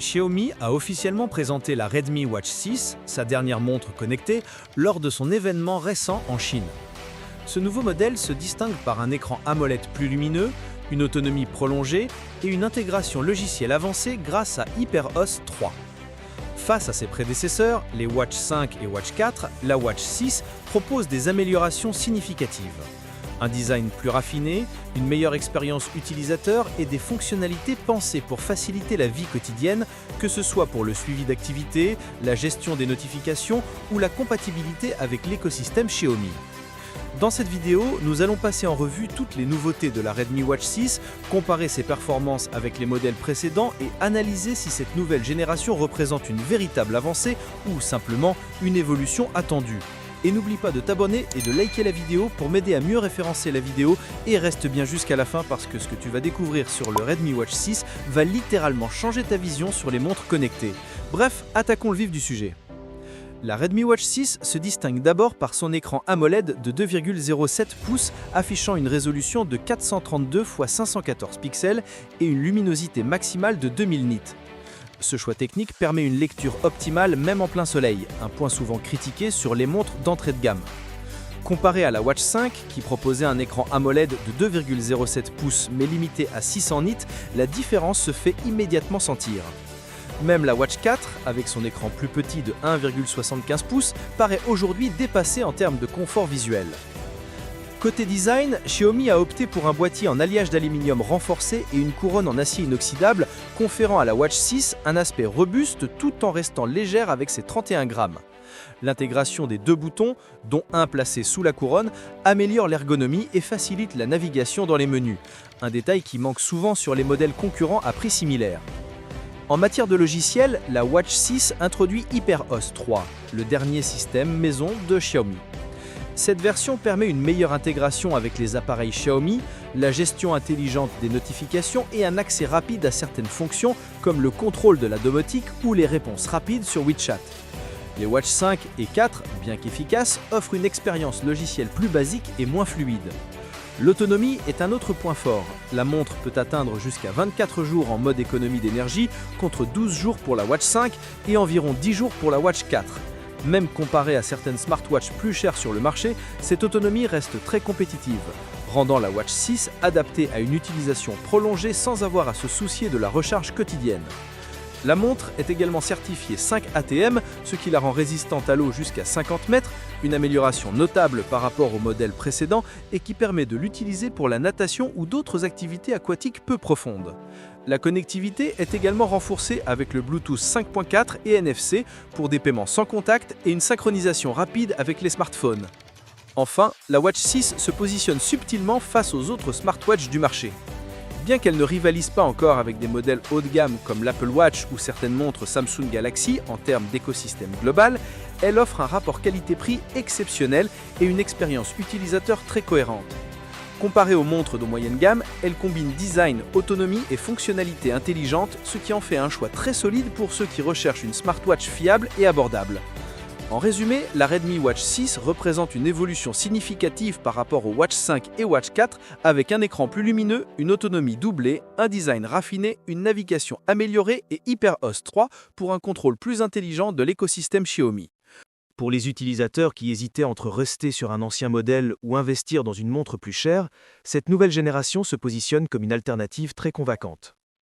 Xiaomi a officiellement présenté la Redmi Watch 6, sa dernière montre connectée, lors de son événement récent en Chine. Ce nouveau modèle se distingue par un écran AMOLED plus lumineux, une autonomie prolongée et une intégration logicielle avancée grâce à HyperOS 3. Face à ses prédécesseurs, les Watch 5 et Watch 4, la Watch 6 propose des améliorations significatives. Un design plus raffiné, une meilleure expérience utilisateur et des fonctionnalités pensées pour faciliter la vie quotidienne, que ce soit pour le suivi d'activités, la gestion des notifications ou la compatibilité avec l'écosystème Xiaomi. Dans cette vidéo, nous allons passer en revue toutes les nouveautés de la Redmi Watch 6, comparer ses performances avec les modèles précédents et analyser si cette nouvelle génération représente une véritable avancée ou simplement une évolution attendue. Et n'oublie pas de t'abonner et de liker la vidéo pour m'aider à mieux référencer la vidéo et reste bien jusqu'à la fin parce que ce que tu vas découvrir sur le Redmi Watch 6 va littéralement changer ta vision sur les montres connectées. Bref, attaquons le vif du sujet. La Redmi Watch 6 se distingue d'abord par son écran AMOLED de 2,07 pouces affichant une résolution de 432 x 514 pixels et une luminosité maximale de 2000 nits. Ce choix technique permet une lecture optimale même en plein soleil, un point souvent critiqué sur les montres d'entrée de gamme. Comparé à la Watch 5, qui proposait un écran AMOLED de 2,07 pouces mais limité à 600 nits, la différence se fait immédiatement sentir. Même la Watch 4, avec son écran plus petit de 1,75 pouces, paraît aujourd'hui dépassée en termes de confort visuel. Côté design, Xiaomi a opté pour un boîtier en alliage d'aluminium renforcé et une couronne en acier inoxydable, conférant à la Watch 6 un aspect robuste tout en restant légère avec ses 31 grammes. L'intégration des deux boutons, dont un placé sous la couronne, améliore l'ergonomie et facilite la navigation dans les menus, un détail qui manque souvent sur les modèles concurrents à prix similaire. En matière de logiciel, la Watch 6 introduit HyperOS 3, le dernier système maison de Xiaomi. Cette version permet une meilleure intégration avec les appareils Xiaomi, la gestion intelligente des notifications et un accès rapide à certaines fonctions comme le contrôle de la domotique ou les réponses rapides sur WeChat. Les Watch 5 et 4, bien qu'efficaces, offrent une expérience logicielle plus basique et moins fluide. L'autonomie est un autre point fort. La montre peut atteindre jusqu'à 24 jours en mode économie d'énergie contre 12 jours pour la Watch 5 et environ 10 jours pour la Watch 4. Même comparée à certaines smartwatches plus chères sur le marché, cette autonomie reste très compétitive, rendant la Watch 6 adaptée à une utilisation prolongée sans avoir à se soucier de la recharge quotidienne. La montre est également certifiée 5 ATM, ce qui la rend résistante à l'eau jusqu'à 50 mètres, une amélioration notable par rapport au modèle précédent et qui permet de l'utiliser pour la natation ou d'autres activités aquatiques peu profondes. La connectivité est également renforcée avec le Bluetooth 5.4 et NFC pour des paiements sans contact et une synchronisation rapide avec les smartphones. Enfin, la Watch 6 se positionne subtilement face aux autres smartwatches du marché. Bien qu'elle ne rivalise pas encore avec des modèles haut de gamme comme l'Apple Watch ou certaines montres Samsung Galaxy en termes d'écosystème global, elle offre un rapport qualité-prix exceptionnel et une expérience utilisateur très cohérente. Comparée aux montres de moyenne gamme, elle combine design, autonomie et fonctionnalité intelligente, ce qui en fait un choix très solide pour ceux qui recherchent une smartwatch fiable et abordable. En résumé, la Redmi Watch 6 représente une évolution significative par rapport aux Watch 5 et Watch 4 avec un écran plus lumineux, une autonomie doublée, un design raffiné, une navigation améliorée et HyperOS 3 pour un contrôle plus intelligent de l'écosystème Xiaomi. Pour les utilisateurs qui hésitaient entre rester sur un ancien modèle ou investir dans une montre plus chère, cette nouvelle génération se positionne comme une alternative très convaincante.